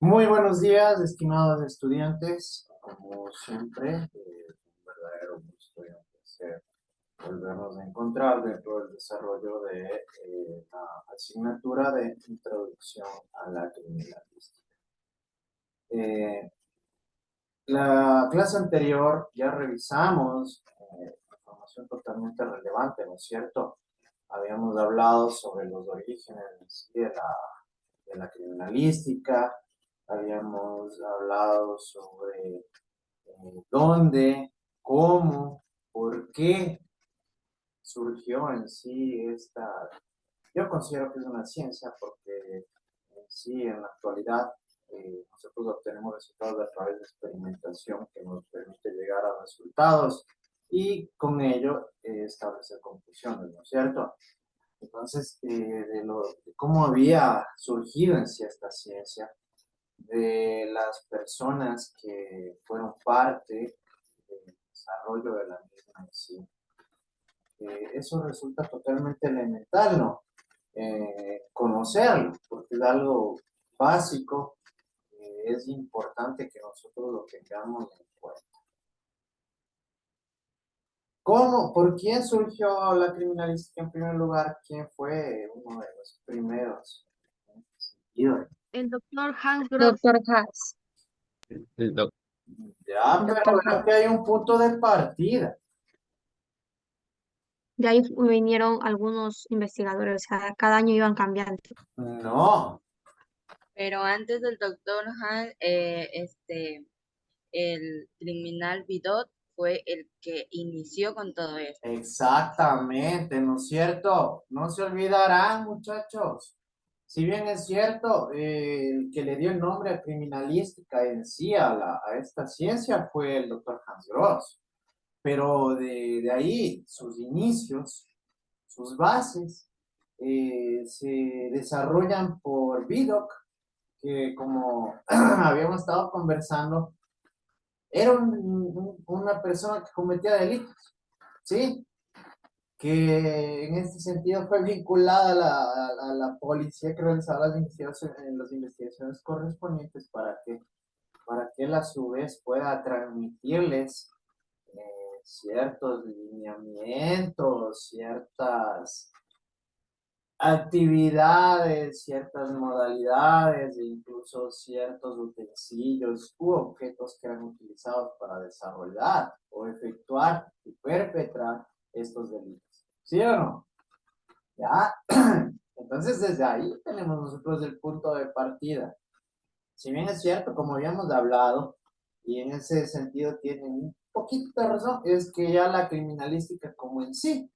Muy buenos días, estimados estudiantes. Como siempre, un verdadero gusto y un placer volvernos a encontrar dentro del desarrollo de la asignatura de Introducción a la Criminalística. Eh, la clase anterior ya revisamos información totalmente relevante, ¿no es cierto? Habíamos hablado sobre los orígenes de la criminalística, habíamos hablado sobre dónde, cómo, por qué surgió en sí esta. Yo considero que es una ciencia porque en sí, en la actualidad, nosotros obtenemos resultados a través de experimentación que nos permite llegar a resultados y con ello establecer conclusiones, ¿no es cierto? Entonces, de cómo había surgido en sí esta ciencia, de las personas que fueron parte del desarrollo de la misma en sí. Eso resulta totalmente elemental, ¿no? Conocerlo, porque es algo básico, es importante que nosotros lo tengamos en cuenta. ¿Cómo? ¿Por quién surgió la criminalística en primer lugar? ¿Quién fue uno de los primeros en este sentido? El doctor Hans Gross. Doctor Haas. El doc- Ya, pero Doctor creo que Haas. hay un punto de partida. De ahí vinieron algunos investigadores, o sea, cada año iban cambiando. No, Pero antes del doctor Haas, el criminal Vidot fue el que inició con todo esto. exactamente, ¿no es cierto? No se olvidarán, muchachos. Si bien es cierto, el que le dio el nombre a criminalística en sí a esta ciencia fue el doctor Hans Gross, pero de ahí sus inicios, sus bases, se desarrollan por Vidocq, que como habíamos estado conversando, era una persona que cometía delitos, ¿sí? Que en este sentido fue vinculada a la policía que realizaba las investigaciones correspondientes para que él a su vez pueda transmitirles ciertos lineamientos, ciertas actividades, ciertas modalidades e incluso ciertos utensilios u objetos que eran utilizados para desarrollar o efectuar y perpetrar estos delitos. ¿Sí o no? ¿Ya? Entonces, desde ahí tenemos nosotros el punto de partida. Si bien es cierto, como habíamos hablado, y en ese sentido tienen un poquito de razón, es que ya la criminalística como en sí,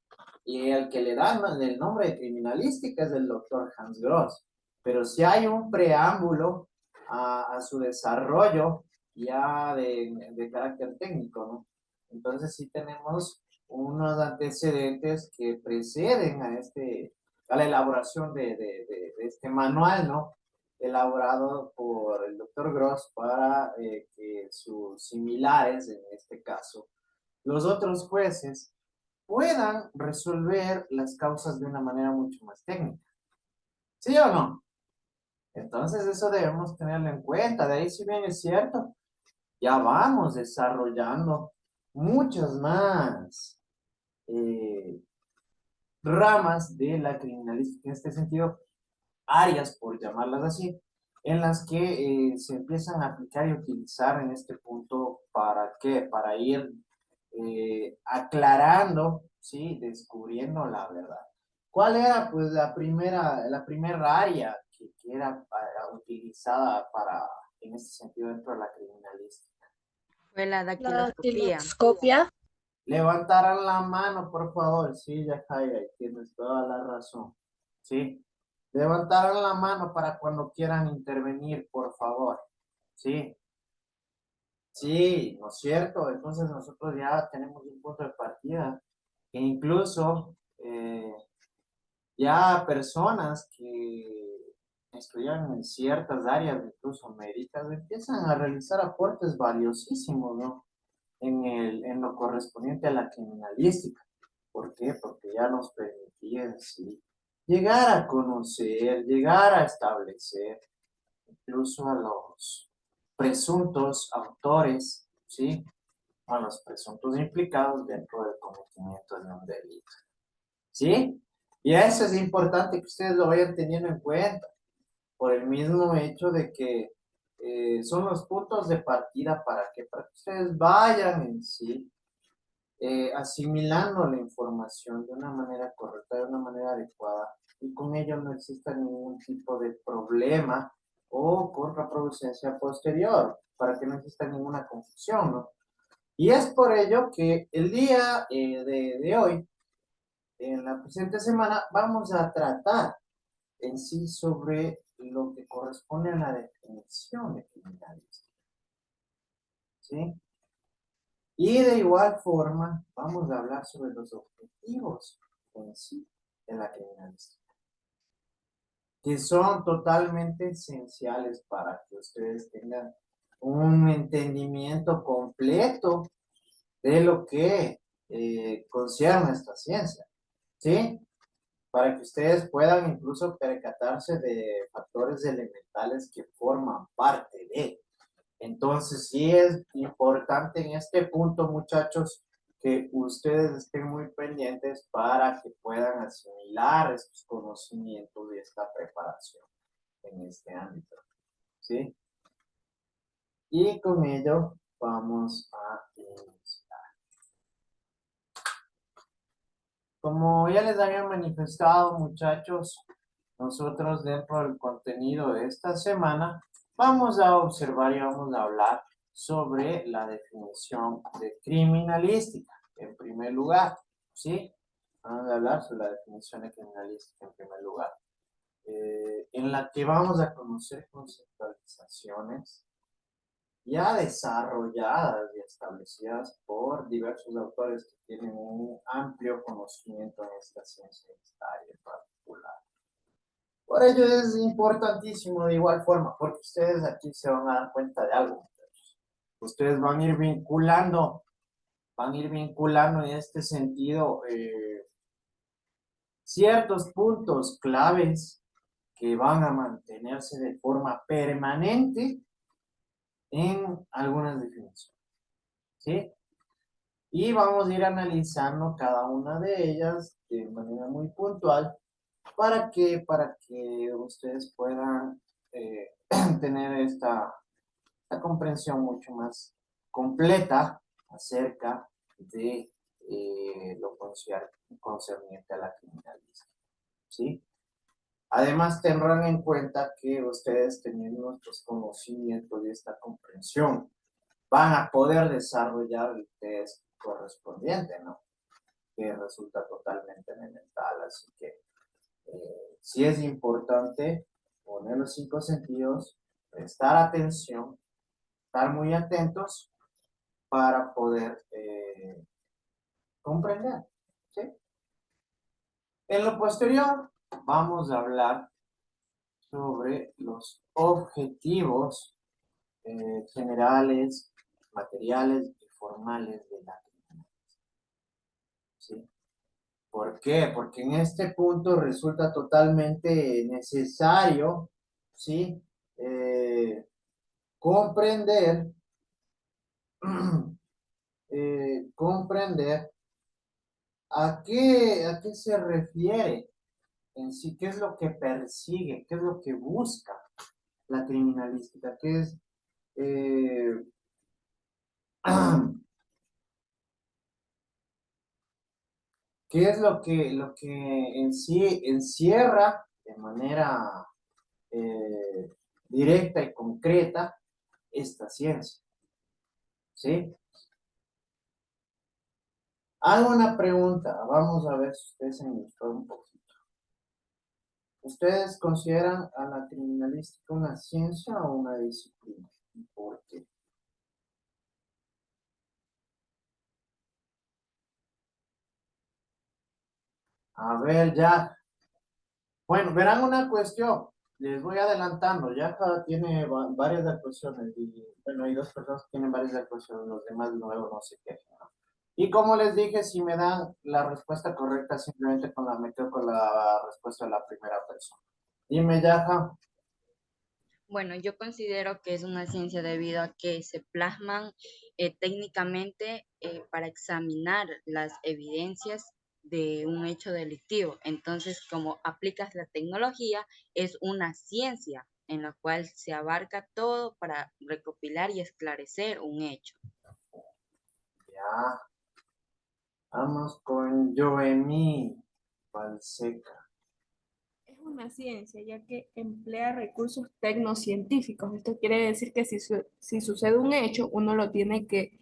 y el que le da el nombre de criminalística es el doctor Hans Gross. Pero si hay un preámbulo a su desarrollo ya de carácter técnico, ¿no? Entonces sí tenemos unos antecedentes que preceden a la elaboración de este manual, ¿no? Elaborado por el doctor Gross para que sus similares, en este caso, los otros jueces, puedan resolver las causas de una manera mucho más técnica. ¿Sí o no? Entonces eso debemos tenerlo en cuenta. De ahí, si bien es cierto, ya vamos desarrollando muchas más eh, ramas de la criminalística, en este sentido, áreas, por llamarlas así, en las que se empiezan a aplicar y utilizar en este punto. ¿Para qué? Para ir aclarando, ¿sí? Descubriendo la verdad. ¿Cuál era, pues, la primera área que era utilizada en este sentido, dentro de la criminalística? Fue la La daquiloscopía. dactiloscopia. Levantaran la mano, por favor. Sí, ya cae, tienes toda la razón. Sí. Levantaran la mano para cuando quieran intervenir, por favor. Sí. Sí, ¿no es cierto? Entonces nosotros ya tenemos un punto de partida que incluso ya personas que estudian en ciertas áreas, incluso médicas, empiezan a realizar aportes valiosísimos, ¿no? En lo correspondiente a la criminalística. ¿Por qué? Porque ya nos permitía, sí, llegar a conocer, llegar a establecer incluso a los presuntos autores, ¿sí? A los presuntos implicados dentro del cometimiento de un delito, ¿sí? Y eso es importante que ustedes lo vayan teniendo en cuenta, por el mismo hecho de que son los puntos de partida para que ustedes vayan en sí asimilando la información de una manera correcta, de una manera adecuada, y con ello no exista ningún tipo de problema o contraproducencia posterior, para que no exista ninguna confusión, ¿no? Y es por ello que el día de hoy, en la presente semana, vamos a tratar en sí sobre lo que corresponde a la definición de criminalista, ¿sí? Y de igual forma, vamos a hablar sobre los objetivos en sí de la criminalística, que son totalmente esenciales para que ustedes tengan un entendimiento completo de lo que concierne a esta ciencia, ¿sí? Para que ustedes puedan incluso percatarse de factores elementales que forman parte de. Entonces, sí es importante en este punto, muchachos, que ustedes estén muy pendientes para que puedan asimilar estos conocimientos y esta preparación en este ámbito, ¿sí? Y con ello vamos a iniciar. Como ya les había manifestado, muchachos, nosotros dentro del contenido de esta semana vamos a observar y vamos a hablar sobre la definición de criminalística, en primer lugar, ¿sí? Vamos a hablar sobre la definición de criminalística en primer lugar, en la que vamos a conocer conceptualizaciones ya desarrolladas y establecidas por diversos autores que tienen un amplio conocimiento en esta ciencia de esta área en particular. Por ello es importantísimo de igual forma, porque ustedes aquí se van a dar cuenta de algo, muchachos. Ustedes van a ir vinculando en este sentido ciertos puntos claves que van a mantenerse de forma permanente en algunas definiciones, ¿sí? Y vamos a ir analizando cada una de ellas de manera muy puntual para que ustedes puedan tener esta comprensión mucho más completa acerca de lo concerniente a la criminalística, ¿sí? Además, tendrán en cuenta que ustedes, teniendo nuestros conocimientos y esta comprensión, van a poder desarrollar el test correspondiente, ¿no? Que resulta totalmente elemental, así que sí es importante poner los 5 sentidos, prestar atención, estar muy atentos para poder comprender, ¿sí? En lo posterior, vamos a hablar sobre los objetivos generales, materiales y formales de la criminalidad, ¿sí? ¿Por qué? Porque en este punto resulta totalmente necesario, ¿sí? Comprender, comprender a qué se refiere en sí, qué es lo que persigue, qué es lo que busca la criminalística, eh, qué es lo que en sí encierra de manera eh, directa y concreta esta ciencia, ¿sí? Hago una pregunta, vamos a ver si ustedes se me un poquito. ¿Ustedes consideran a la criminalística una ciencia o una disciplina? ¿Y por qué? A ver, ya. Bueno, verán una cuestión. Les voy adelantando. Ya tiene varias actuaciones. Y bueno, hay 2 personas que tienen varias actuaciones. Los demás nuevos no sé qué. ¿No? Y como les dije, si me dan la respuesta correcta, simplemente me quedo con la respuesta de la primera persona. Dime, Yaja. Bueno, yo considero que es una ciencia debido a que se plasman técnicamente para examinar las evidencias de un hecho delictivo. Entonces, como aplicas la tecnología, es una ciencia en la cual se abarca todo para recopilar y esclarecer un hecho. Ya, vamos con Joemi Valseca. Es una ciencia, ya que emplea recursos tecnocientíficos. Esto quiere decir que si sucede un hecho, uno lo tiene que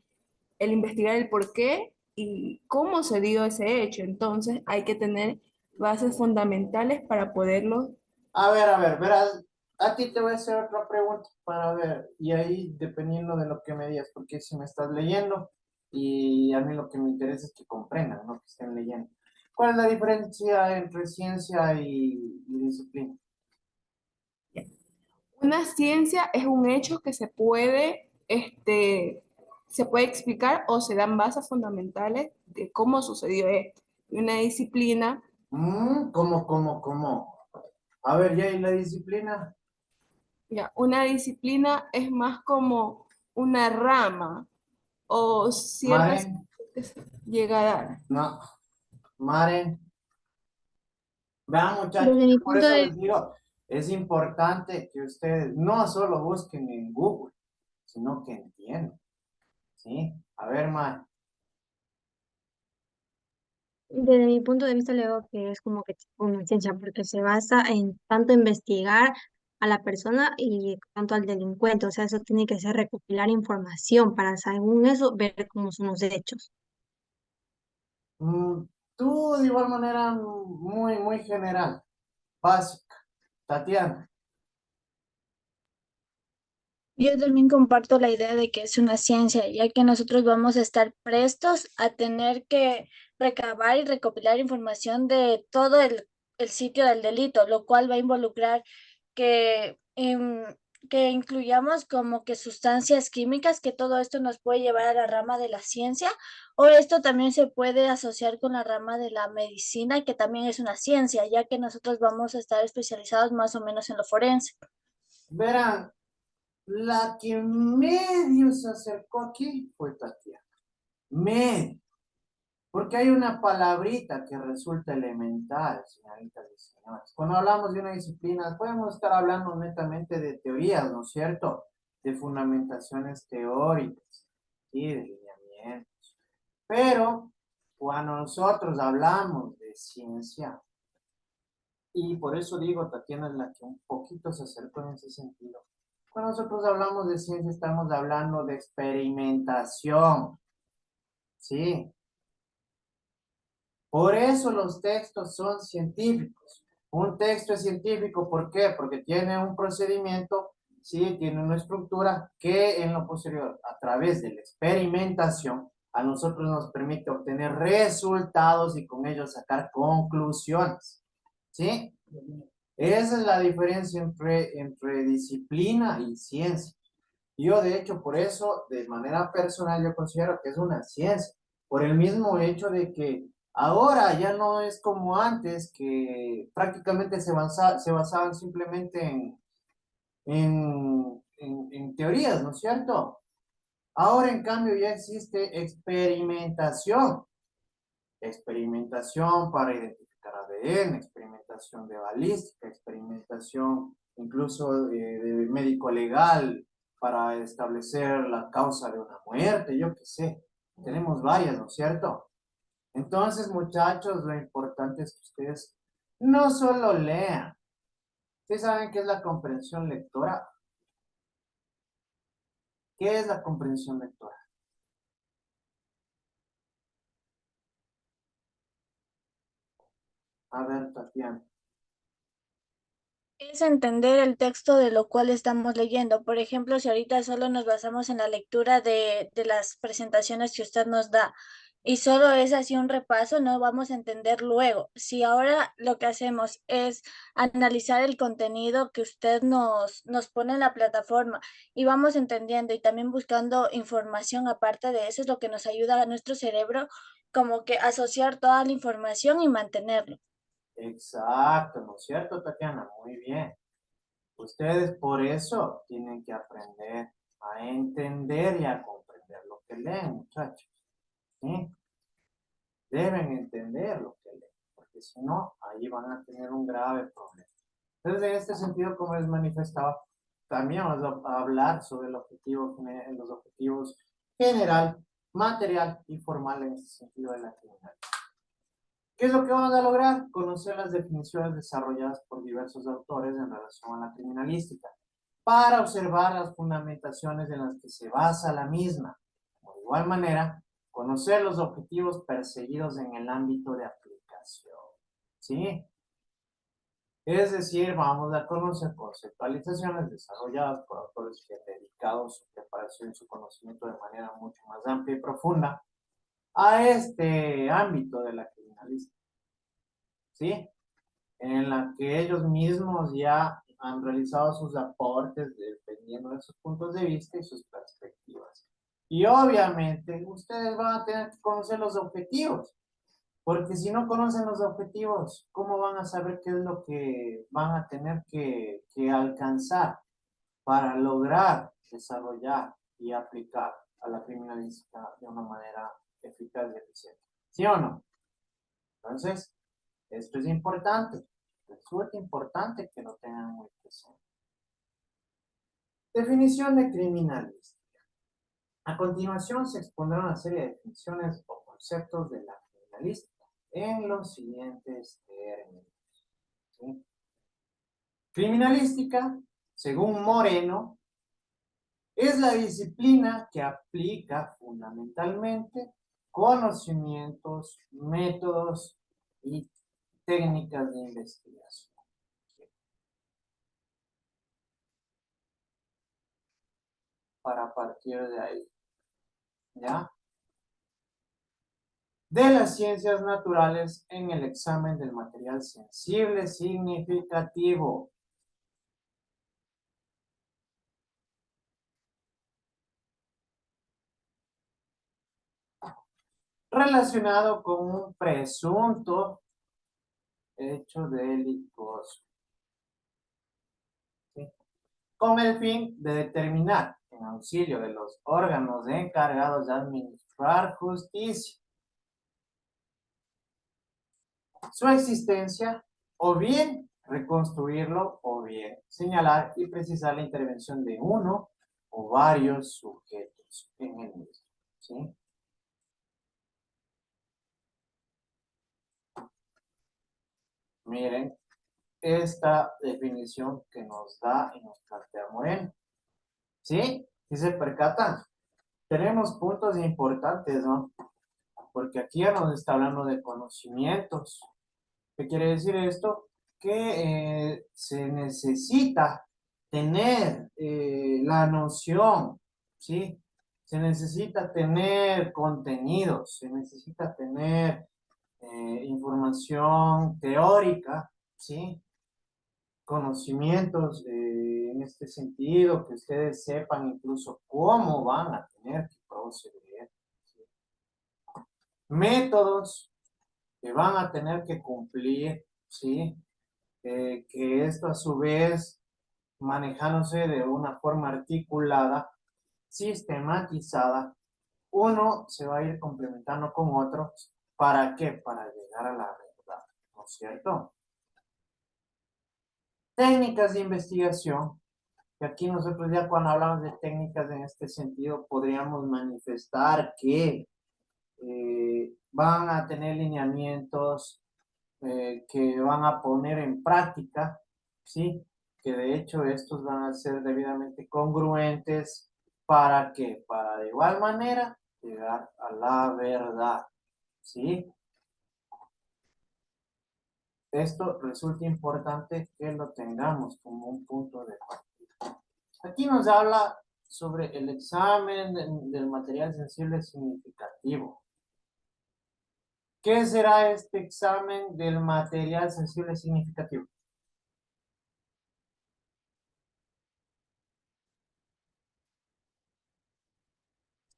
el investigar el por qué y cómo se dio ese hecho. Entonces hay que tener bases fundamentales para poderlo. A ver, verás, a ti te voy a hacer otra pregunta para ver, y ahí dependiendo de lo que me digas, porque si me estás leyendo, y a mí lo que me interesa es que comprendan, no que estén leyendo. ¿Cuál es la diferencia entre ciencia y disciplina? Una ciencia es un hecho que se puede explicar o se dan bases fundamentales de cómo sucedió esto. Y una disciplina, ¿Cómo? A ver, ¿ya hay la disciplina? ya, una disciplina es más como una rama o ciertas Maren, que se llega a dar. no, Maren. Vean, muchachos, Desde mi por punto eso de les digo, es importante que ustedes no solo busquen en Google, sino que entiendan, ¿sí? A ver, Maren. Desde mi punto de vista, le digo que es como que tipo una ciencia, porque se basa en tanto investigar a la persona y tanto al delincuente. O sea, eso tiene que ser recopilar información para, según eso, ver cómo son los hechos. Mm, tú de igual manera muy general, básica. Tatiana. Yo también comparto la idea de que es una ciencia, ya que nosotros vamos a estar prestos a tener que recabar y recopilar información de todo el sitio del delito, lo cual va a involucrar que, que incluyamos como que sustancias químicas, que todo esto nos puede llevar a la rama de la ciencia, o esto también se puede asociar con la rama de la medicina, que también es una ciencia, ya que nosotros vamos a estar especializados más o menos en lo forense. Verán, la que medio se acercó aquí fue Tatiana. Medio. Porque hay una palabrita que resulta elemental, señoritas y señores. Cuando hablamos de una disciplina, podemos estar hablando netamente de teorías, ¿no es cierto? De fundamentaciones teóricas y de lineamientos. Pero cuando nosotros hablamos de ciencia, y por eso digo, Tatiana es la que un poquito se acercó en ese sentido. Cuando nosotros hablamos de ciencia, estamos hablando de experimentación, ¿sí? Por eso los textos son científicos. Un texto es científico, ¿por qué? Porque tiene un procedimiento, sí, tiene una estructura que en lo posterior, a través de la experimentación, a nosotros nos permite obtener resultados y con ellos sacar conclusiones, ¿sí? Esa es la diferencia entre disciplina y ciencia. Yo, de hecho, por eso, de manera personal, yo considero que es una ciencia, por el mismo hecho de que ahora ya no es como antes, que prácticamente se basaban simplemente en teorías, ¿no es cierto? Ahora, en cambio, ya existe experimentación para identificar ADN, experimentación de balística, experimentación incluso de médico legal para establecer la causa de una muerte, yo qué sé. Tenemos varias, ¿no es cierto? Entonces, muchachos, lo importante es que ustedes no solo lean. ¿Ustedes saben qué es la comprensión lectora? ¿Qué es la comprensión lectora? A ver, Tatiana. Es entender el texto de lo cual estamos leyendo. Por ejemplo, si ahorita solo nos basamos en la lectura de las presentaciones que usted nos da y solo es así un repaso, no vamos a entender luego. Si ahora lo que hacemos es analizar el contenido que usted nos pone en la plataforma y vamos entendiendo y también buscando información aparte de eso, es lo que nos ayuda a nuestro cerebro como que asociar toda la información y mantenerlo. Exacto, ¿no es cierto, Tatiana? Muy bien. Ustedes por eso tienen que aprender a entender y a comprender lo que leen, muchachos. ¿Sí? Deben entender lo que leen, porque si no, ahí van a tener un grave problema. Entonces, en este sentido, como les manifestaba, también vamos a hablar sobre el objetivo, los objetivos general, material y formal en este sentido de la criminalidad. ¿Qué es lo que vamos a lograr? Conocer las definiciones desarrolladas por diversos autores en relación a la criminalística, para observar las fundamentaciones en las que se basa la misma. De igual manera, conocer los objetivos perseguidos en el ámbito de aplicación. ¿Sí? Es decir, vamos a conocer conceptualizaciones desarrolladas por autores que han dedicado su preparación y su conocimiento de manera mucho más amplia y profunda a este ámbito de la criminalística. ¿Sí? En la que ellos mismos ya han realizado sus aportes dependiendo de sus puntos de vista y sus perspectivas. Y obviamente ustedes van a tener que conocer los objetivos, porque si no conocen los objetivos, ¿cómo van a saber qué es lo que van a tener que alcanzar para lograr desarrollar y aplicar a la criminalística de una manera eficaz y eficiente? ¿Sí o no? Entonces, esto es importante. Resulta importante que lo tengan muy presente. Definición de criminalística. A continuación se expondrá una serie de definiciones o conceptos de la criminalística en los siguientes términos. ¿Sí? Criminalística, según Moreno, es la disciplina que aplica fundamentalmente conocimientos, métodos y técnicas de investigación. Para partir de ahí, ¿ya? De las ciencias naturales en el examen del material sensible significativo. Relacionado con un presunto hecho delictuoso. ¿Sí? Con el fin de determinar, en auxilio de los órganos encargados de administrar justicia, su existencia, o bien reconstruirlo, o bien señalar y precisar la intervención de uno o varios sujetos en el mismo. ¿Sí? Miren esta definición que nos da y nos plantea Moreno. ¿Sí? ¿Sí se percatan? Tenemos puntos importantes, ¿no? Porque aquí ya nos está hablando de conocimientos. ¿Qué quiere decir esto? Que se necesita tener la noción, ¿sí? Se necesita tener contenidos, se necesita tener información teórica, ¿sí? Conocimientos en este sentido, que ustedes sepan incluso cómo van a tener que proceder, ¿sí? Métodos que van a tener que cumplir, ¿sí? Que esto a su vez, manejándose de una forma articulada, sistematizada, uno se va a ir complementando con otro. ¿Para qué? Para llegar a la verdad, ¿no es cierto? Técnicas de investigación, que aquí nosotros ya cuando hablamos de técnicas en este sentido podríamos manifestar que van a tener lineamientos que van a poner en práctica, ¿sí? Que de hecho estos van a ser debidamente congruentes. ¿Para qué? Para de igual manera llegar a la verdad, ¿sí? Esto resulta importante que lo tengamos como un punto de partida. Aquí nos habla sobre el examen del material sensible significativo. ¿Qué será este examen del material sensible significativo?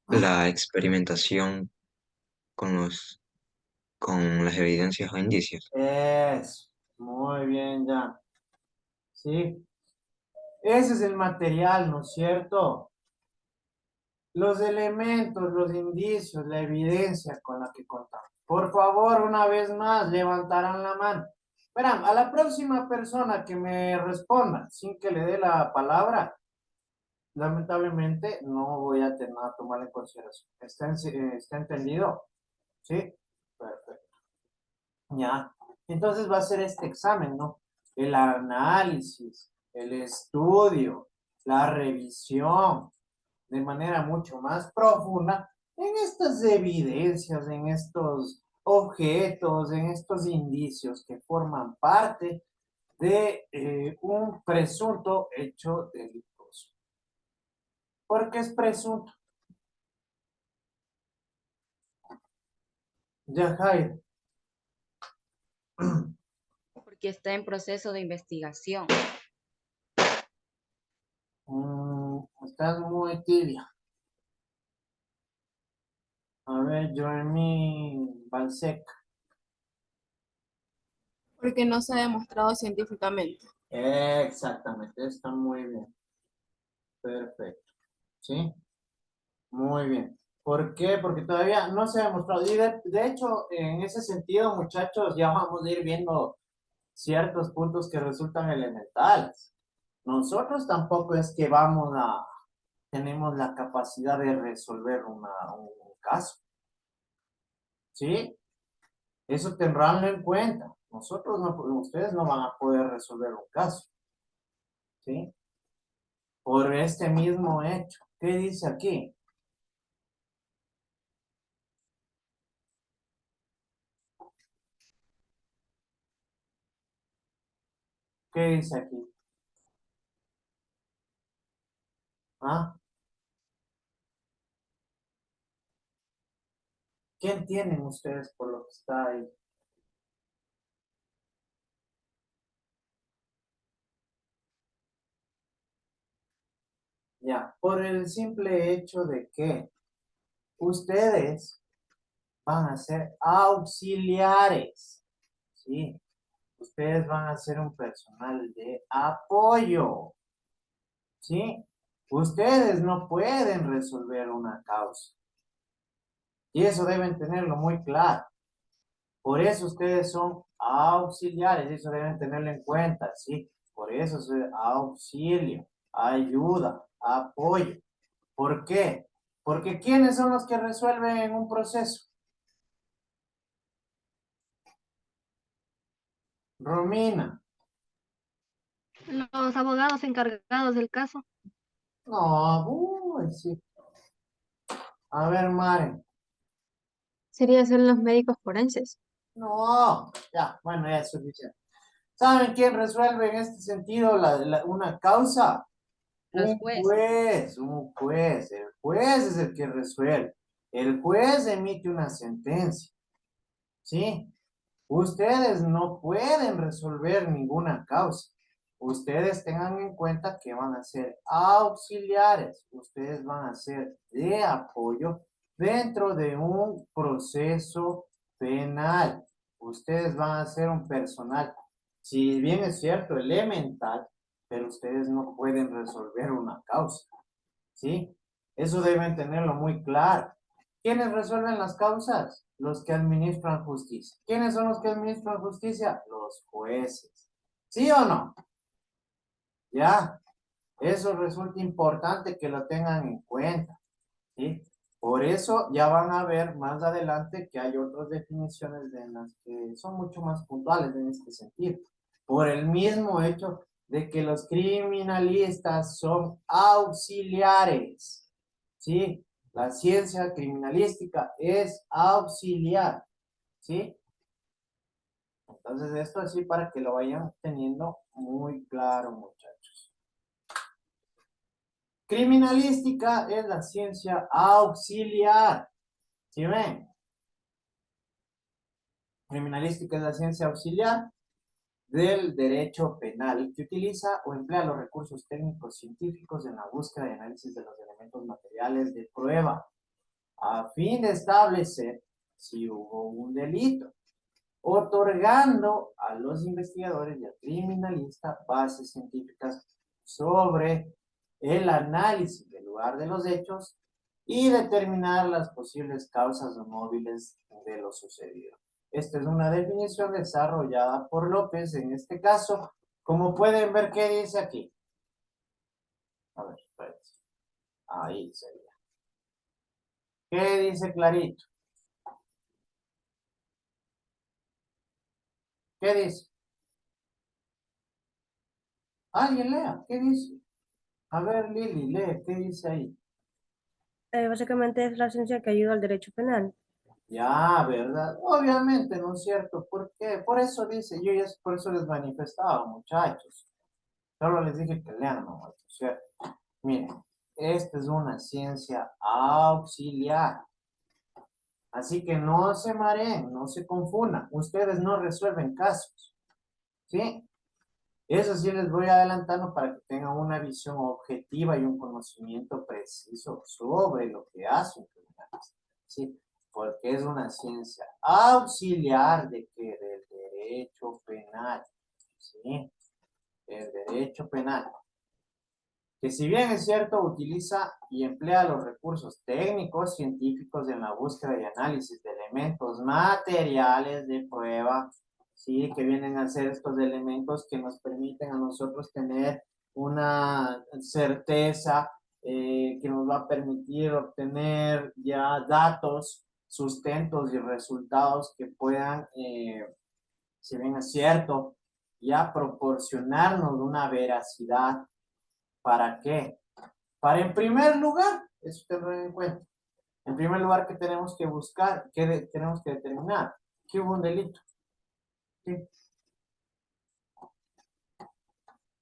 La experimentación con con las evidencias o indicios. Es muy bien, ya. ¿Sí? Ese es el material, ¿no es cierto? Los elementos, los indicios, la evidencia con la que contamos. Por favor, una vez más, levantarán la mano. Verán, a la próxima persona que me responda sin que le dé la palabra, lamentablemente no voy a tomar en consideración. ¿Está entendido? ¿Sí? Perfecto. Ya. Entonces va a ser este examen, ¿no? El análisis, el estudio, la revisión, de manera mucho más profunda en estas evidencias, en estos objetos, en estos indicios que forman parte de un presunto hecho delictuoso. ¿Por qué es presunto? Ya, Jair. Porque está en proceso de investigación. Estás muy tibia. A ver, Joemi Balsec. Porque no se ha demostrado científicamente. Exactamente, está muy bien. Perfecto. ¿Sí? Muy bien. ¿Por qué? Porque todavía no se ha demostrado. Y de hecho, en ese sentido, muchachos, ya vamos a ir viendo ciertos puntos que resultan elementales. Nosotros tampoco es que tenemos la capacidad de resolver un caso. ¿Sí? Eso tendránlo en cuenta. Nosotros no, ustedes no van a poder resolver un caso. ¿Sí? Por este mismo hecho. ¿Qué dice aquí? ¿Qué dice aquí? ¿Ah? ¿Qué entienden ustedes por lo que está ahí? Ya, por el simple hecho de que ustedes van a ser auxiliares, ¿sí? Ustedes van a ser un personal de apoyo, ¿sí? Ustedes no pueden resolver una causa. Y eso deben tenerlo muy claro. Por eso ustedes son auxiliares, eso deben tenerlo en cuenta, ¿sí? Por eso es auxilio, ayuda, apoyo. ¿Por qué? Porque ¿quiénes son los que resuelven un proceso? Romina. Los abogados encargados del caso. No, uy, sí. A ver, Mare. Sería ser los médicos forenses. No, ya, bueno, ya es suficiente. ¿Saben quién resuelve en este sentido una causa? Los Un jueces. juez, un juez. El juez es el que resuelve. El juez emite una sentencia. ¿Sí? Ustedes no pueden resolver ninguna causa. Ustedes tengan en cuenta que van a ser auxiliares. Ustedes van a ser de apoyo dentro de un proceso penal. Ustedes van a ser un personal, si bien es cierto, elemental, pero ustedes no pueden resolver una causa. ¿Sí? Eso deben tenerlo muy claro. ¿Quiénes resuelven las causas? Los que administran justicia. ¿Quiénes son los que administran justicia? Los jueces. ¿Sí o no? Ya. Eso resulta importante que lo tengan en cuenta. ¿Sí? Por eso ya van a ver más adelante que hay otras definiciones de las que son mucho más puntuales en este sentido. Por el mismo hecho de que los criminalistas son auxiliares. ¿Sí? La ciencia criminalística es auxiliar. ¿Sí? Entonces esto así para que lo vayan teniendo muy claro, muchachos. Criminalística es la ciencia auxiliar. ¿Sí ven? Criminalística es la ciencia auxiliar del derecho penal que utiliza o emplea los recursos técnicos científicos en la búsqueda y análisis de los elementos materiales de prueba a fin de establecer si hubo un delito, otorgando a los investigadores y al criminalista bases científicas sobre el análisis del lugar de los hechos y determinar las posibles causas o móviles de lo sucedido. Esta es una definición desarrollada por López en este caso. Como pueden ver, ¿qué dice aquí? A ver, espérense. Ahí sería. ¿Qué dice clarito? ¿Qué dice? Alguien lea, ¿qué dice? A ver, Lili, lee, ¿qué dice ahí? Básicamente es la ciencia que ayuda al derecho penal. Ya, ¿verdad? Obviamente, ¿no es cierto? ¿Por qué? Por eso dice, yo ya por eso les manifestaba, muchachos. Solo les dije que lean, ¿no? ¿Cierto? Miren, esta es una ciencia auxiliar. Así que no se mareen, no se confundan. Ustedes no resuelven casos. ¿Sí? Eso sí les voy adelantando para que tengan una visión objetiva y un conocimiento preciso sobre lo que hace un criminalista. ¿Sí? Porque es una ciencia auxiliar de que del derecho penal. ¿Sí? El derecho penal. Que si bien es cierto, utiliza y emplea los recursos técnicos, científicos en la búsqueda y análisis de elementos materiales de prueba, ¿sí? Que vienen a ser estos elementos que nos permiten a nosotros tener una certeza que nos va a permitir obtener ya datos, sustentos y resultados que puedan, si bien es cierto, ya proporcionarnos una veracidad. ¿Para qué? Para en primer lugar, eso tengan en cuenta. En primer lugar, ¿qué tenemos que buscar? ¿Qué tenemos que determinar? Que hubo un delito. ¿Sí?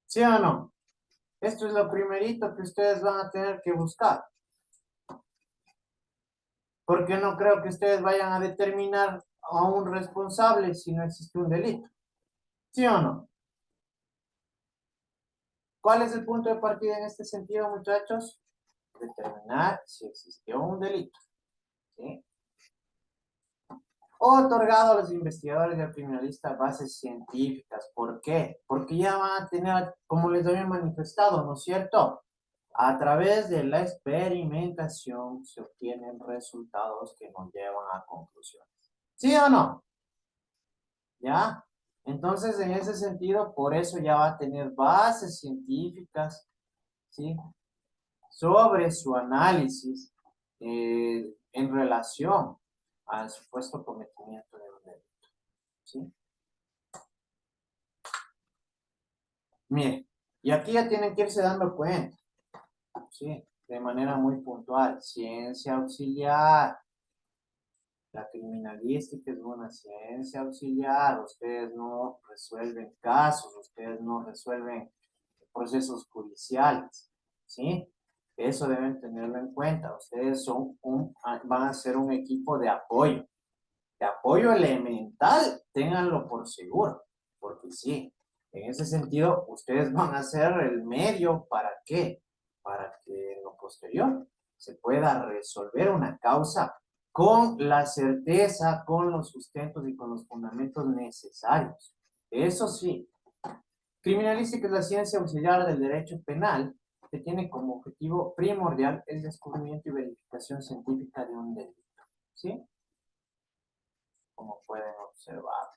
¿Sí o no? Esto es lo primerito que ustedes van a tener que buscar. Porque no creo que ustedes vayan a determinar a un responsable si no existe un delito. ¿Sí o no? ¿Cuál es el punto de partida en este sentido, muchachos? Determinar si existió un delito. ¿Sí? Otorgado a los investigadores y al criminalista bases científicas. ¿Por qué? Porque ya van a tener, como les había manifestado, ¿no es cierto? A través de la experimentación se obtienen resultados que nos llevan a conclusiones. ¿Sí o no? ¿Ya? Entonces, en ese sentido, por eso ya va a tener bases científicas, ¿sí? Sobre su análisis en relación al supuesto cometimiento de un delito. ¿Sí? Miren, y aquí ya tienen que irse dando cuenta, ¿sí? De manera muy puntual. Ciencia auxiliar. La criminalística es una ciencia auxiliar. Ustedes no resuelven casos, ustedes no resuelven procesos judiciales, ¿sí? Eso deben tenerlo en cuenta. Ustedes van a ser un equipo de apoyo elemental, ténganlo por seguro, porque sí, en ese sentido, ustedes van a ser el medio, ¿para qué? Para que en lo posterior se pueda resolver una causa con la certeza, con los sustentos y con los fundamentos necesarios. Eso sí, criminalística es la ciencia auxiliar del derecho penal que tiene como objetivo primordial el descubrimiento y verificación científica de un delito, ¿sí? Como pueden observar.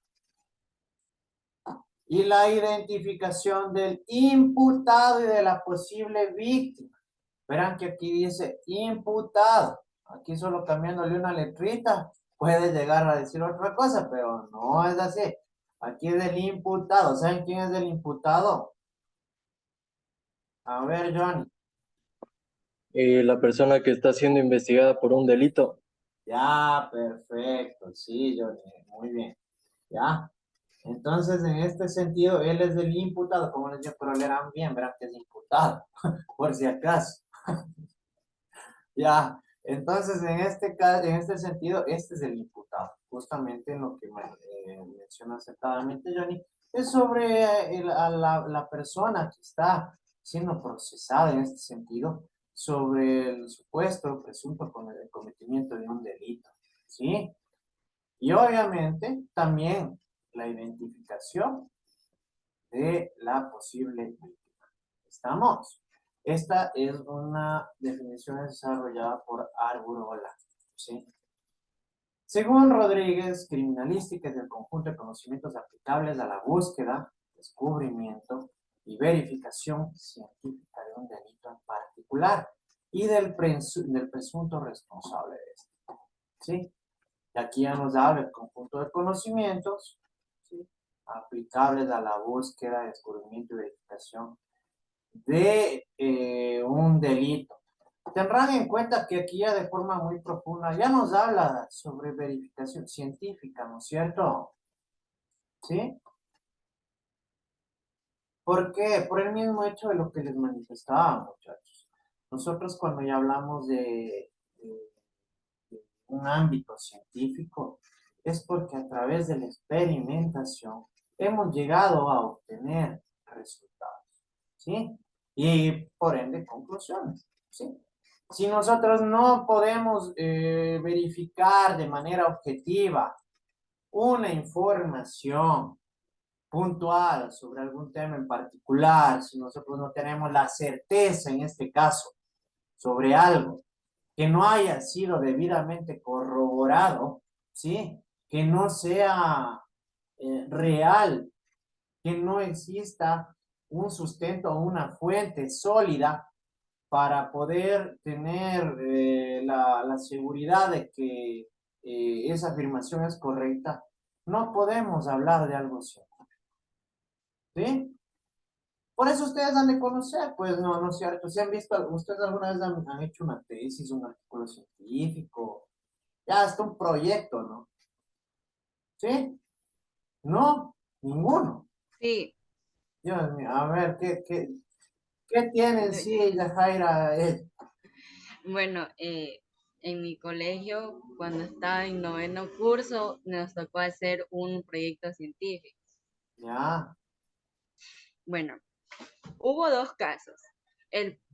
Y la identificación del imputado y de la posible víctima. Verán que aquí dice imputado. Aquí solo cambiándole una letrita puede llegar a decir otra cosa, pero no es así. Aquí es del imputado. ¿Saben quién es el imputado? A ver, Johnny. La persona que está siendo investigada por un delito. Ya, perfecto. Sí, Johnny. Muy bien. ¿Ya? Entonces, en este sentido, él es el imputado, como les digo, pero leerán bien, verán que es imputado, por si acaso. Ya, entonces, en este caso, en este sentido, este es el imputado. Justamente en lo que menciona acertadamente Johnny, es sobre la persona que está siendo procesada en este sentido, sobre el supuesto presunto cometimiento de un delito, ¿sí? Y obviamente también la identificación de la posible víctima. ¿Estamos? Esta es una definición desarrollada por Argurola, ¿sí? Según Rodríguez, criminalística es el conjunto de conocimientos aplicables a la búsqueda, descubrimiento y verificación científica de un delito en particular y del presunto responsable de este, ¿sí? Y aquí ya nos habla el conjunto de conocimientos, ¿sí?, aplicables a la búsqueda, descubrimiento y verificación de un delito. Tendrán en cuenta que aquí ya de forma muy profunda ya nos habla sobre verificación científica, ¿no es cierto? ¿Sí? ¿Por qué? Por el mismo hecho de lo que les manifestaba, muchachos. Nosotros cuando ya hablamos de un ámbito científico, es porque a través de la experimentación hemos llegado a obtener resultados, ¿sí? Y por ende conclusiones, ¿sí? Si nosotros no podemos verificar de manera objetiva una información puntual sobre algún tema en particular, si nosotros no tenemos la certeza en este caso sobre algo que no haya sido debidamente corroborado, ¿sí? Que no sea real, que no exista un sustento o una fuente sólida para poder tener la seguridad de que esa afirmación es correcta, no podemos hablar de algo cierto. ¿Sí? Por eso ustedes han de conocer, pues no es cierto. Si han visto, ustedes alguna vez han hecho una tesis, un artículo científico, ya hasta un proyecto, ¿no? ¿Sí? No, ninguno. Sí, Dios mío, a ver, ¿qué tiene en sí la Jaira? bueno, en mi colegio, cuando estaba en noveno curso, nos tocó hacer un proyecto científico. Ya, Bueno, hubo dos casos.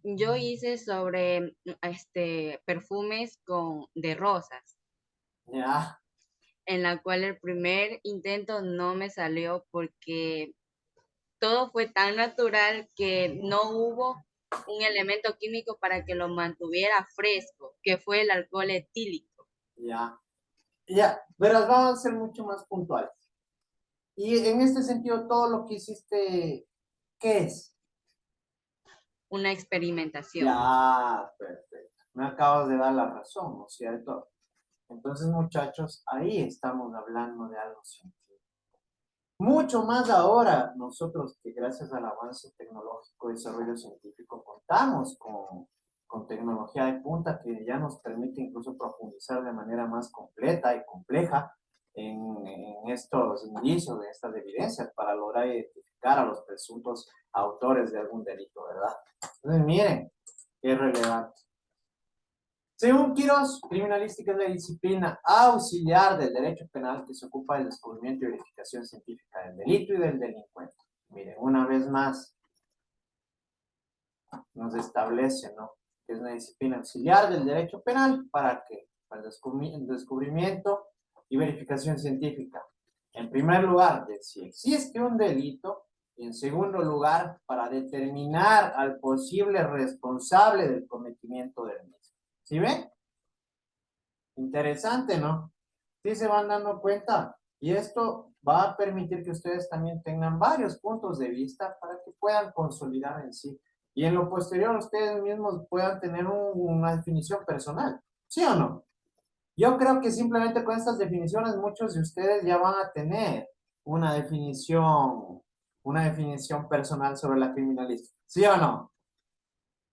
Yo hice sobre perfumes de rosas, ya, en la cual el primer intento no me salió porque todo fue tan natural que no hubo un elemento químico para que lo mantuviera fresco, que fue el alcohol etílico. ya. Ya, verás, vamos a ser mucho más puntuales. Y en este sentido, todo lo que hiciste, ¿qué es? Una experimentación. Ya, perfecto. Me acabas de dar la razón, ¿no es cierto? Entonces, muchachos, ahí estamos hablando de algo científico. Mucho más ahora, nosotros que gracias al avance tecnológico y desarrollo científico contamos con tecnología de punta que ya nos permite incluso profundizar de manera más completa y compleja en estos indicios, de estas evidencias para lograr identificar a los presuntos autores de algún delito, ¿verdad? Entonces, miren, qué relevante. Según Quirós, criminalística es la disciplina auxiliar del derecho penal que se ocupa del descubrimiento y verificación científica del delito y del delincuente. Miren, una vez más, nos establece, ¿no?, que es una disciplina auxiliar del derecho penal. ¿Para qué? Para el descubrimiento y verificación científica. En primer lugar, de si existe un delito, y en segundo lugar, para determinar al posible responsable del cometimiento del mismo. ¿Sí ven? Interesante, ¿no? Sí se van dando cuenta. Y esto va a permitir que ustedes también tengan varios puntos de vista para que puedan consolidar en sí. Y en lo posterior ustedes mismos puedan tener una definición personal. ¿Sí o no? Yo creo que simplemente con estas definiciones muchos de ustedes ya van a tener una definición personal sobre la criminalística. ¿Sí o no?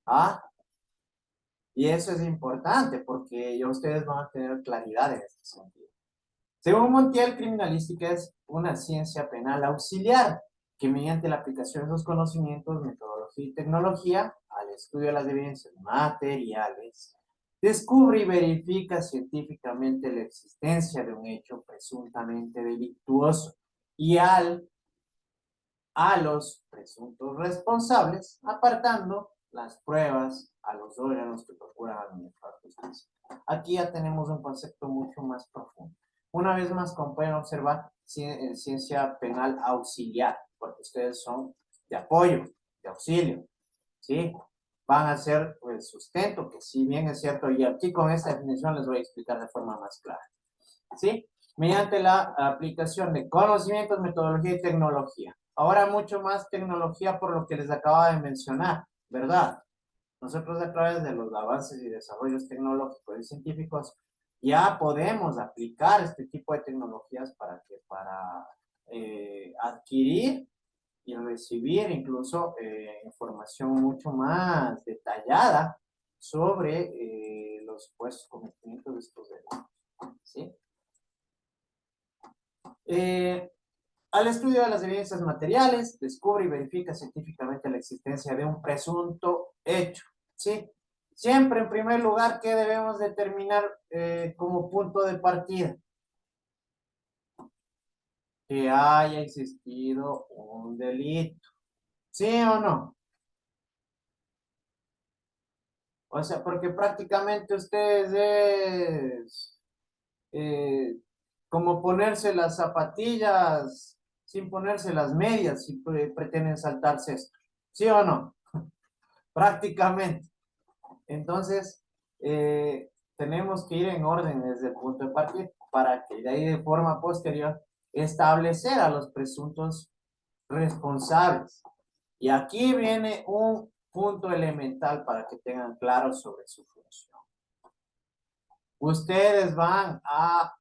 ¿Ah? Y eso es importante porque ya ustedes van a tener claridad en este sentido. Según Montiel, criminalística es una ciencia penal auxiliar que mediante la aplicación de sus conocimientos, metodología y tecnología al estudio de las evidencias materiales, descubre y verifica científicamente la existencia de un hecho presuntamente delictuoso y a los presuntos responsables, apartando las pruebas a los órganos que procuran administrar justicia. Aquí ya tenemos un concepto mucho más profundo. Una vez más, como pueden observar, ciencia penal auxiliar, porque ustedes son de apoyo, de auxilio. ¿sí? Van a ser pues sustento, que si bien es cierto, y aquí con esta definición les voy a explicar de forma más clara, ¿sí? Mediante la aplicación de conocimientos, metodología y tecnología. Ahora mucho más tecnología por lo que les acaba de mencionar, ¿verdad? Nosotros a través de los avances y desarrollos tecnológicos y científicos ya podemos aplicar este tipo de tecnologías para adquirir y recibir incluso información mucho más detallada sobre los supuestos cometimientos de estos delitos, ¿sí? Al estudio de las evidencias materiales, descubre y verifica científicamente la existencia de un presunto hecho, ¿sí? Siempre, en primer lugar, ¿qué debemos determinar como punto de partida? Que haya existido un delito, ¿sí o no? O sea, porque prácticamente ustedes es como ponerse las zapatillas sin ponerse las medias si pretenden saltarse esto, ¿sí o no? Prácticamente. Entonces, tenemos que ir en orden desde el punto de partida para que de ahí de forma posterior establecer a los presuntos responsables. Y aquí viene un punto elemental para que tengan claro sobre su función. Ustedes van a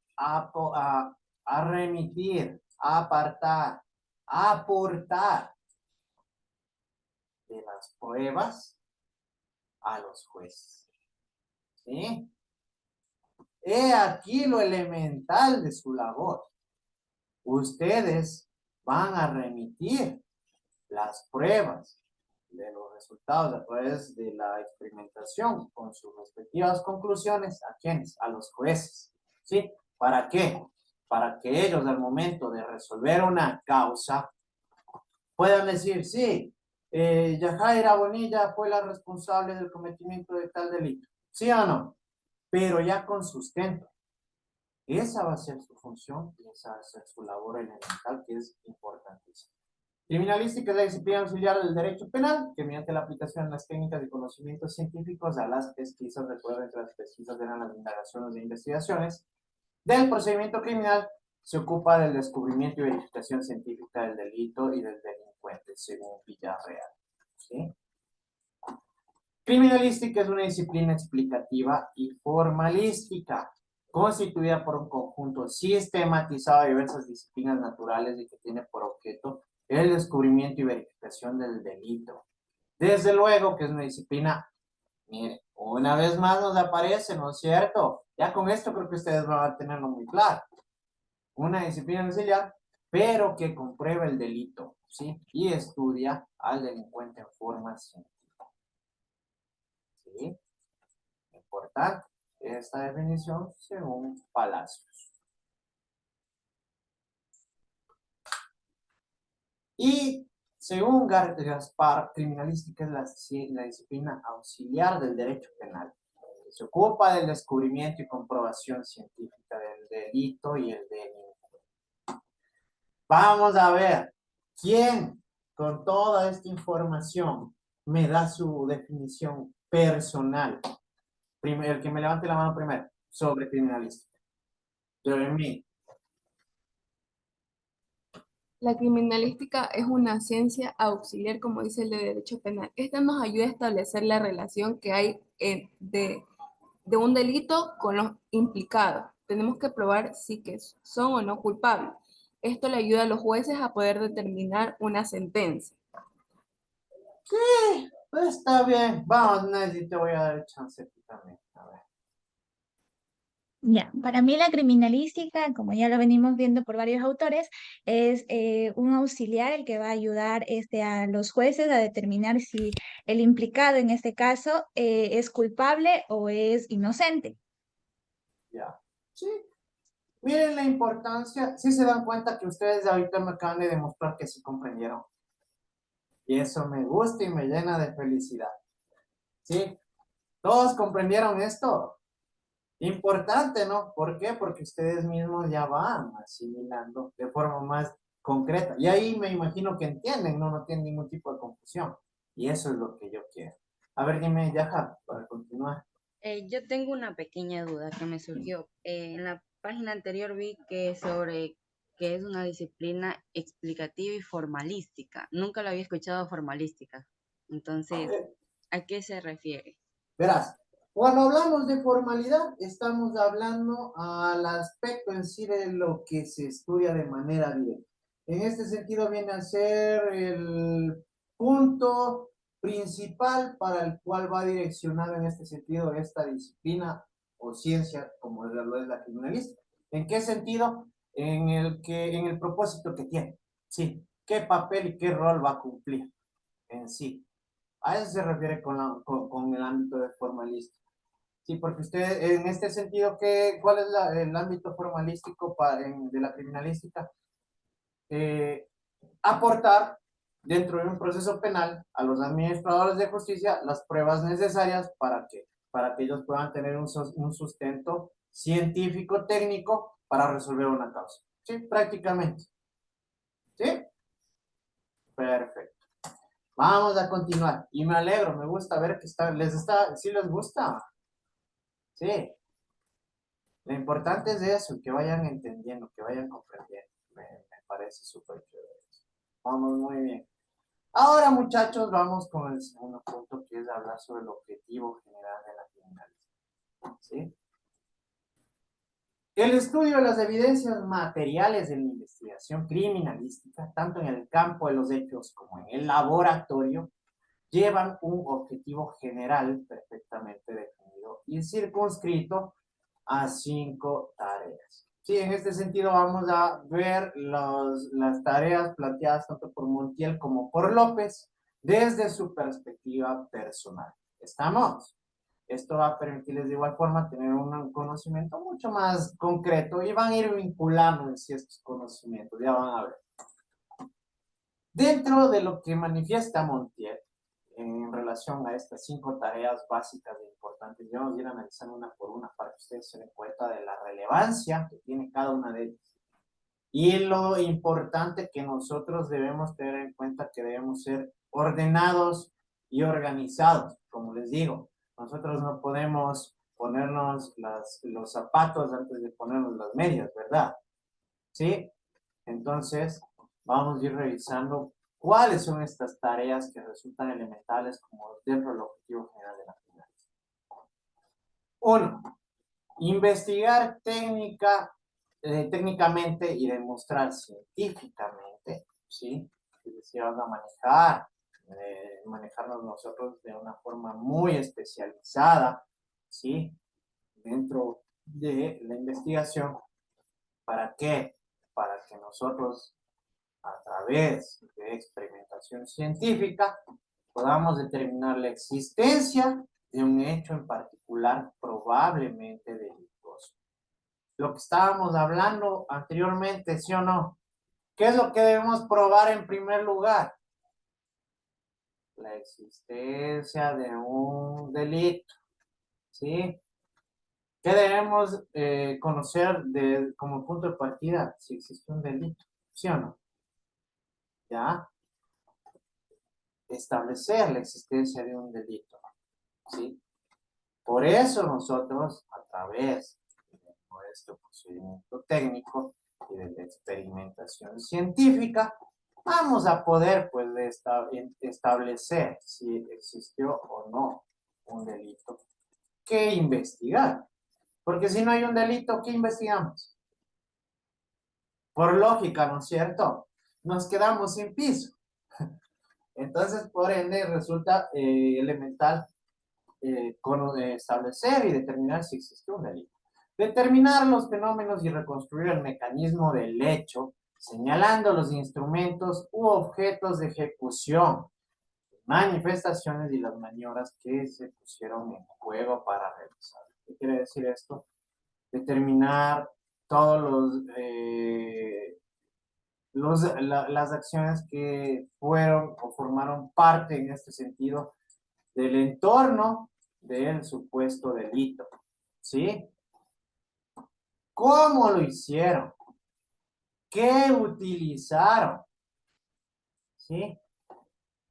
remitir, a apartar, a aportar de las pruebas a los jueces. ¿Sí? He aquí lo elemental de su labor. Ustedes van a remitir las pruebas de los resultados a través de la experimentación con sus respectivas conclusiones. ¿A quiénes? A los jueces. ¿Sí? ¿Para qué? Para que ellos al momento de resolver una causa puedan decir, sí, Yajaira Bonilla fue la responsable del cometimiento de tal delito. ¿Sí o no? Pero ya con sustento. Esa va a ser su función y esa va a ser su labor elemental, que es importantísima. Criminalística es la disciplina auxiliar del derecho penal, que mediante la aplicación de las técnicas de conocimientos científicos a las pesquisas, recuerden que las pesquisas eran las indagaciones de investigaciones, del procedimiento criminal, se ocupa del descubrimiento y verificación científica del delito y del delincuente, según Villarreal. ¿Sí? Criminalística es una disciplina explicativa y formalística, constituida por un conjunto sistematizado de diversas disciplinas naturales y que tiene por objeto el descubrimiento y verificación del delito. Desde luego que es una disciplina, mire, una vez más nos aparece, ¿no es cierto? Ya con esto creo que ustedes van a tenerlo muy claro. Una disciplina auxiliar, pero que comprueba el delito, ¿sí? Y estudia al delincuente en forma científica. ¿Sí? Importante esta definición según Palacios. Y según Gaspar, criminalística es la disciplina auxiliar del derecho penal. Se ocupa del descubrimiento y comprobación científica del delito y el delincuente. Vamos a ver, ¿quién con toda esta información me da su definición personal? El que me levante la mano primero, sobre criminalística. Jeremy. La criminalística es una ciencia auxiliar, como dice el de derecho penal. Esta nos ayuda a establecer la relación que hay de un delito con los implicados. Tenemos que probar si que son o no culpables. Esto le ayuda a los jueces a poder determinar una sentencia. Sí, pues está bien. Vamos, Nelly, te voy a dar el chance también. A ver. Ya, para mí la criminalística, como ya lo venimos viendo por varios autores, es un auxiliar el que va a ayudar a los jueces a determinar si el implicado en este caso es culpable o es inocente. Ya. Sí. Miren la importancia. Sí se dan cuenta que ustedes ahorita me acaban de demostrar que sí comprendieron. Y eso me gusta y me llena de felicidad. ¿Sí? ¿Todos comprendieron esto? Importante, ¿no? ¿Por qué? Porque ustedes mismos ya van asimilando de forma más concreta. Y ahí me imagino que entienden, ¿no? No tienen ningún tipo de confusión. Y eso es lo que yo quiero. A ver, dime, Yaja, para continuar. Yo tengo una pequeña duda que me surgió. En la página anterior vi que sobre que es una disciplina explicativa y formalística. Nunca la había escuchado formalística. Entonces, ¿a qué se refiere? Verás, cuando hablamos de formalidad, estamos hablando al aspecto en sí de lo que se estudia de manera directa. En este sentido viene a ser el punto principal para el cual va direccionado en este sentido esta disciplina o ciencia como lo es la criminalística. ¿En qué sentido? En el propósito que tiene. Sí, qué papel y qué rol va a cumplir en sí. A eso se refiere con el ámbito de formalístico. Sí, porque usted, en este sentido, ¿cuál es el ámbito formalístico de la criminalística? Aportar dentro de un proceso penal a los administradores de justicia las pruebas necesarias para que ellos puedan tener un sustento científico, técnico, para resolver una causa. Sí, prácticamente. ¿Sí? Perfecto. Vamos a continuar. Y me alegro, me gusta ver que sí les gusta. Sí. Lo importante es eso, que vayan entendiendo, que vayan comprendiendo. Me parece súper chévere. Vamos muy bien. Ahora, muchachos, vamos con el segundo punto, que es hablar sobre el objetivo general de la criminalística. ¿Sí? El estudio de las evidencias materiales de la investigación criminalística, tanto en el campo de los hechos como en el laboratorio, llevan un objetivo general perfectamente definido y circunscrito a 5 tareas. Sí, en este sentido vamos a ver las tareas planteadas tanto por Montiel como por López desde su perspectiva personal. ¿Estamos? Esto va a permitirles de igual forma tener un conocimiento mucho más concreto y van a ir vinculando en sí estos conocimientos, ya van a ver. Dentro de lo que manifiesta Montiel, en relación a estas 5 tareas básicas e importantes, vamos a ir analizando una por una para que ustedes se den cuenta de la relevancia que tiene cada una de ellas. Y lo importante que nosotros debemos tener en cuenta que debemos ser ordenados y organizados. Como les digo, nosotros no podemos ponernos los zapatos antes de ponernos las medias, ¿verdad? ¿Sí? Entonces, vamos a ir revisando cuáles son estas tareas que resultan elementales como dentro del objetivo general de la criminalística. 1. Investigar técnicamente y demostrar científicamente, ¿sí? Es decir, vamos a manejarnos nosotros de una forma muy especializada, ¿sí? Dentro de la investigación. ¿Para qué? Para que nosotros, a través de experimentación científica, podamos determinar la existencia de un hecho en particular probablemente delictuoso. Lo que estábamos hablando anteriormente, ¿sí o no? ¿Qué es lo que debemos probar en primer lugar? La existencia de un delito, ¿sí? ¿Qué debemos conocer como punto de partida? Si existe un delito, ¿sí o no? ¿Ya? Establecer la existencia de un delito, ¿sí? Por eso nosotros, a través de nuestro procedimiento técnico y de la experimentación científica, vamos a poder pues, establecer si existió o no un delito que investigar. Porque si no hay un delito, ¿qué investigamos? Por lógica, ¿no es cierto? Nos quedamos sin piso. Entonces, por ende, resulta elemental establecer y determinar si existe un delito. Determinar los fenómenos y reconstruir el mecanismo del hecho, señalando los instrumentos u objetos de ejecución, manifestaciones y las maniobras que se pusieron en juego para realizar. ¿Qué quiere decir esto? Determinar todos las acciones que fueron o formaron parte en este sentido del entorno del supuesto delito, ¿sí? ¿Cómo lo hicieron? ¿Qué utilizaron? ¿Sí?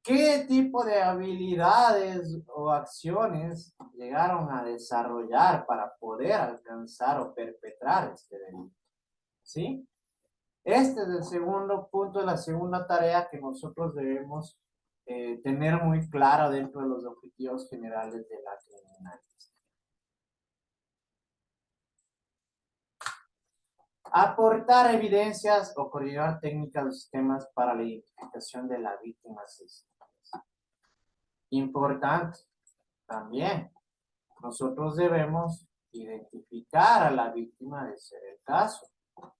¿Qué tipo de habilidades o acciones llegaron a desarrollar para poder alcanzar o perpetrar este delito? ¿Sí? Este es el segundo punto, la segunda tarea que nosotros debemos tener muy clara dentro de los objetivos generales de la criminalística. Aportar evidencias o coordinar técnicas o sistemas para la identificación de la víctima asesinada. Importante también, nosotros debemos identificar a la víctima de ser el caso,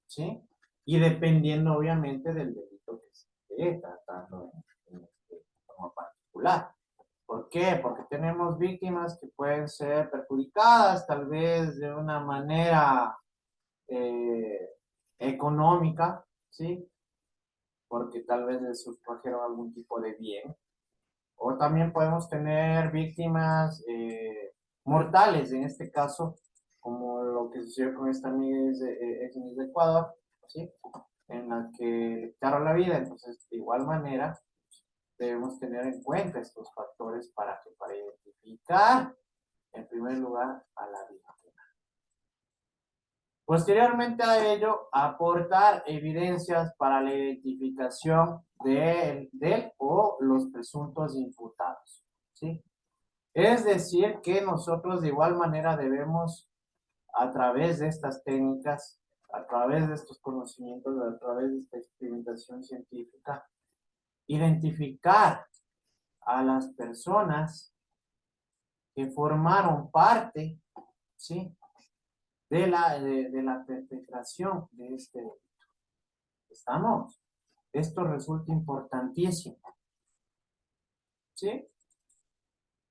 ¿sí? Y dependiendo obviamente del delito que se esté tratando en forma particular. ¿Por qué? Porque tenemos víctimas que pueden ser perjudicadas tal vez de una manera económica, ¿sí? Porque tal vez les sustrajeron algún tipo de bien. O también podemos tener víctimas mortales, en este caso, como lo que sucedió con esta amiga de Ecuador, ¿sí? En la que le quitaron la vida. Entonces, de igual manera, debemos tener en cuenta estos factores para identificar, en primer lugar, a la víctima. Posteriormente a ello, aportar evidencias para la identificación de él o los presuntos imputados, ¿sí? Es decir, que nosotros de igual manera debemos, a través de estas técnicas, a través de estos conocimientos, a través de esta experimentación científica, identificar a las personas que formaron parte, ¿sí? de la perpetración de este delito. ¿Estamos? Esto resulta importantísimo. ¿Sí?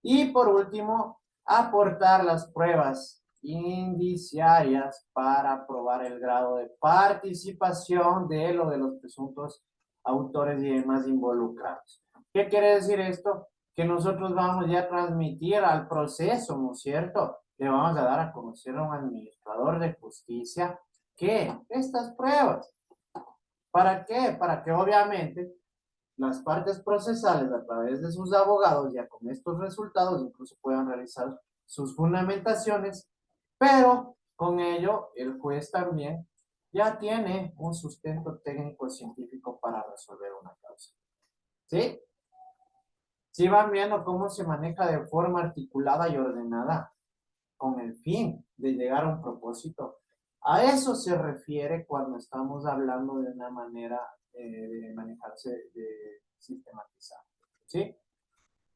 Y por último, aportar las pruebas indiciarias para probar el grado de participación de él o de los presuntos autores y demás involucrados. ¿Qué quiere decir esto? Que nosotros vamos ya a transmitir al proceso, ¿no es cierto? Le vamos a dar a conocer a un administrador de justicia que estas pruebas. ¿Para qué? Para que obviamente las partes procesales a través de sus abogados ya con estos resultados incluso puedan realizar sus fundamentaciones, pero con ello el juez también ya tiene un sustento técnico científico para resolver una causa. ¿Sí? ¿Sí van viendo cómo se maneja de forma articulada y ordenada con el fin de llegar a un propósito? A eso se refiere cuando estamos hablando de una manera de manejarse, de sistematizar, ¿sí?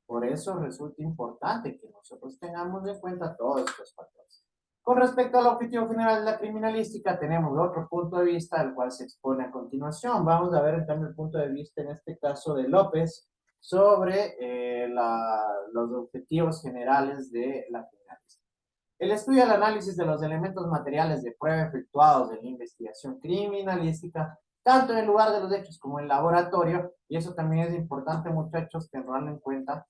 Por eso resulta importante que nosotros tengamos en cuenta todos estos factores. Con respecto al objetivo general de la criminalística, tenemos otro punto de vista, el cual se expone a continuación. Vamos a ver en cambio el punto de vista, en este caso de López, sobre los objetivos generales de la criminalística. El estudio y el análisis de los elementos materiales de prueba efectuados en la investigación criminalística, tanto en el lugar de los hechos como en el laboratorio, y eso también es importante, muchachos, tenerlo en cuenta,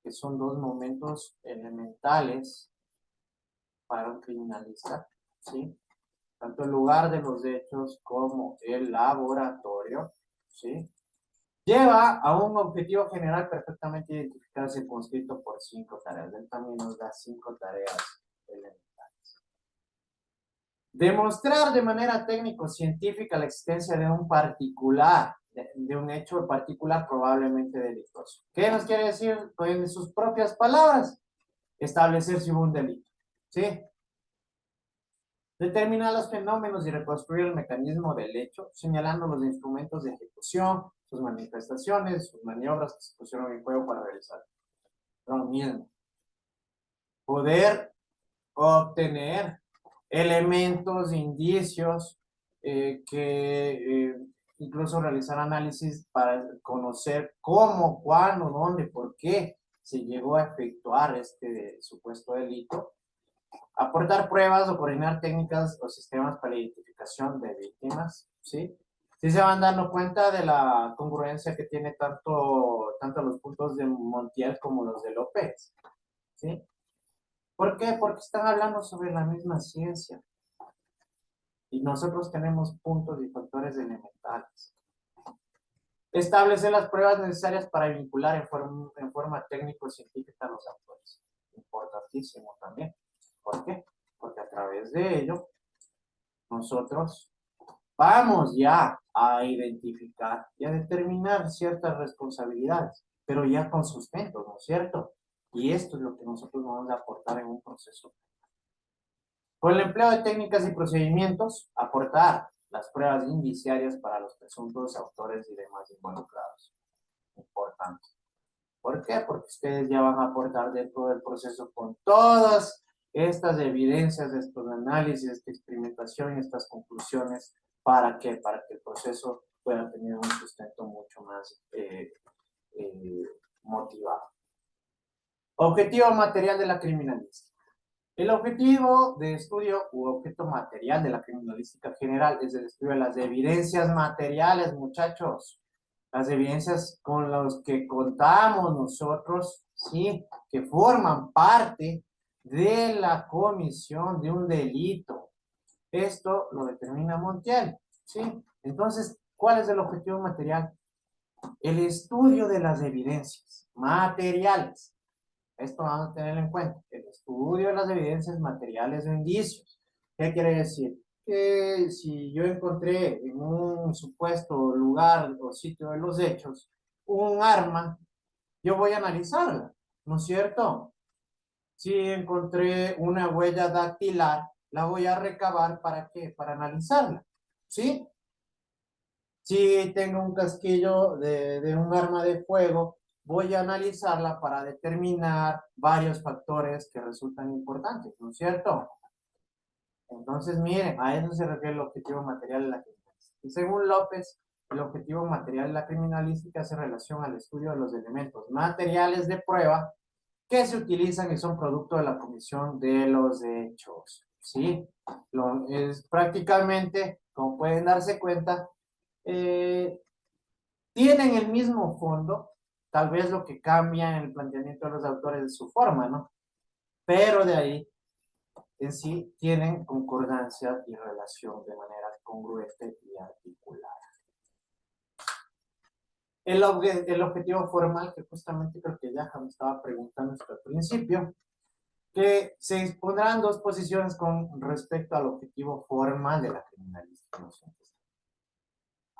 que son dos momentos elementales para un criminalista, ¿sí? Tanto el lugar de los hechos como el laboratorio, ¿sí? Lleva a un objetivo general perfectamente identificado y circunscrito por 5 tareas. Él también nos da 5 tareas elementales. Demostrar de manera técnico-científica la existencia de un particular, de un hecho particular probablemente delictuoso. ¿Qué nos quiere decir? En sus propias palabras, establecer si hubo un delito. ¿Sí? Determinar los fenómenos y reconstruir el mecanismo del hecho, señalando los instrumentos de ejecución, sus manifestaciones, sus maniobras que se pusieron en juego para realizar. Lo mismo. Poder obtener elementos, indicios, incluso realizar análisis para conocer cómo, cuándo, dónde, por qué se llegó a efectuar este supuesto delito. Aportar pruebas o coordinar técnicas o sistemas para la identificación de víctimas, ¿sí? Sí se van dando cuenta de la congruencia que tiene tanto los puntos de Montiel como los de López, ¿sí? ¿Por qué? Porque están hablando sobre la misma ciencia. Y nosotros tenemos puntos y factores elementales. Establecer las pruebas necesarias para vincular en forma técnico-científica a los autores. Importantísimo también. ¿Por qué? Porque a través de ello, nosotros vamos ya a identificar y a determinar ciertas responsabilidades, pero ya con sustento, ¿no es cierto? Y esto es lo que nosotros vamos a aportar en un proceso. Con el empleo de técnicas y procedimientos, aportar las pruebas indiciarias para los presuntos autores y demás involucrados. Importante. ¿Por qué? Porque ustedes ya van a aportar dentro del proceso con todas estas evidencias, estos análisis, esta experimentación y estas conclusiones. ¿Para qué? Para que el proceso pueda tener un sustento mucho más motivado. Objetivo material de la criminalística. El objetivo de estudio u objeto material de la criminalística general es el estudio de las evidencias materiales, muchachos. Las evidencias con las que contamos nosotros, ¿sí? Que forman parte de la comisión de un delito. Esto lo determina Montiel, ¿sí? Entonces, ¿cuál es el objetivo material? El estudio de las evidencias materiales. Esto vamos a tener en cuenta. El estudio de las evidencias materiales o indicios. ¿Qué quiere decir? Que si yo encontré en un supuesto lugar o sitio de los hechos un arma, yo voy a analizarla, ¿no es cierto? Si encontré una huella dactilar, la voy a recabar, ¿para qué? Para analizarla, ¿sí? Si tengo un casquillo de un arma de fuego, voy a analizarla para determinar varios factores que resultan importantes, ¿no es cierto? Entonces, miren, a eso se refiere el objetivo material de la criminalística. Y según López, el objetivo material de la criminalística hace relación al estudio de los elementos materiales de prueba que se utilizan y son producto de la comisión de los hechos, ¿sí? Es prácticamente, como pueden darse cuenta, tienen el mismo fondo, tal vez lo que cambia en el planteamiento de los autores es su forma, ¿no? Pero de ahí, en sí, tienen concordancia y relación de manera congruente y articulada. El objetivo formal, que justamente creo que ya me estaba preguntando esto al principio, que se expondrán dos posiciones con respecto al objetivo formal de la criminalística.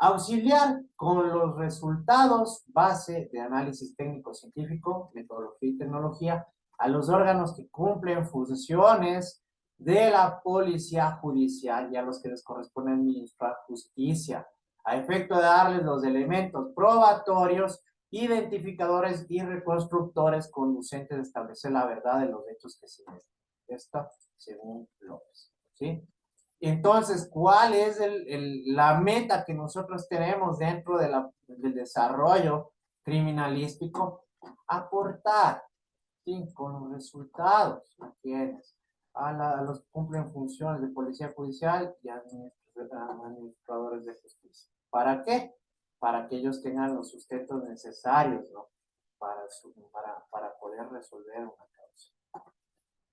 Auxiliar con los resultados base de análisis técnico-científico, metodología y tecnología a los órganos que cumplen funciones de la policía judicial y a los que les corresponde administrar justicia, a efecto de darles los elementos probatorios, identificadores y reconstructores conducentes a establecer la verdad de los hechos que se manifiestan según López, ¿sí? Entonces, ¿cuál es la meta que nosotros tenemos dentro del desarrollo criminalístico? Aportar, ¿sí? Con los resultados, ¿entiendes? A los que cumplen funciones de policía judicial y administradores de justicia. ¿Para qué? Para que ellos tengan los sustentos necesarios, ¿no? Para poder resolver una causa.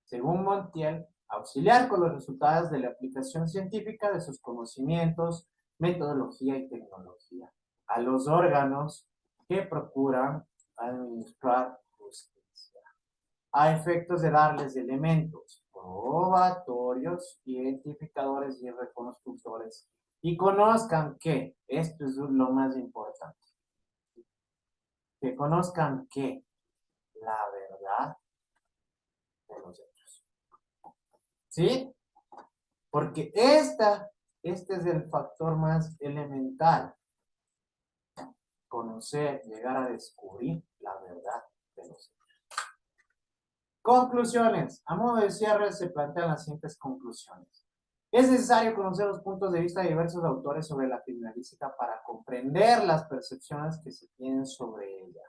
Según Montiel, auxiliar con los resultados de la aplicación científica de sus conocimientos, metodología y tecnología a los órganos que procuran administrar justicia, a efectos de darles elementos probatorios, identificadores y reconstructores, y conozcan que, esto es lo más importante, que conozcan que la verdad de los hechos. ¿Sí? Porque este es el factor más elemental. Conocer, llegar a descubrir la verdad de los hechos. Conclusiones. A modo de cierre se plantean las siguientes conclusiones. Es necesario conocer los puntos de vista de diversos autores sobre la criminalística para comprender las percepciones que se tienen sobre ella.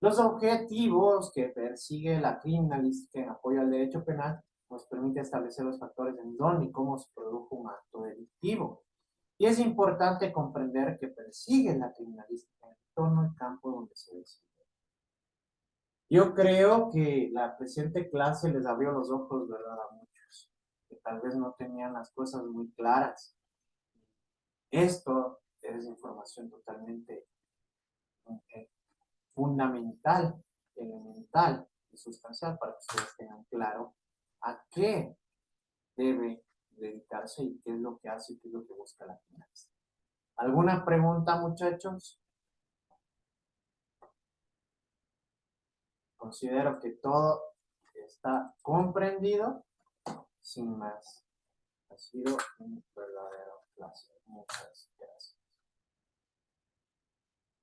Los objetivos que persigue la criminalística en apoyo al derecho penal nos permite establecer los factores en dónde y cómo se produjo un acto delictivo. Y es importante comprender que persigue la criminalística en torno al campo donde se decide. Yo creo que la presente clase les abrió los ojos, ¿verdad? A muchos, que tal vez no tenían las cosas muy claras. Esto es información totalmente fundamental, elemental y sustancial para que ustedes tengan claro a qué debe dedicarse y qué es lo que hace y qué es lo que busca la finanza. ¿Alguna pregunta, muchachos? Considero que todo está comprendido sin más. Ha sido un verdadero placer. Muchas gracias.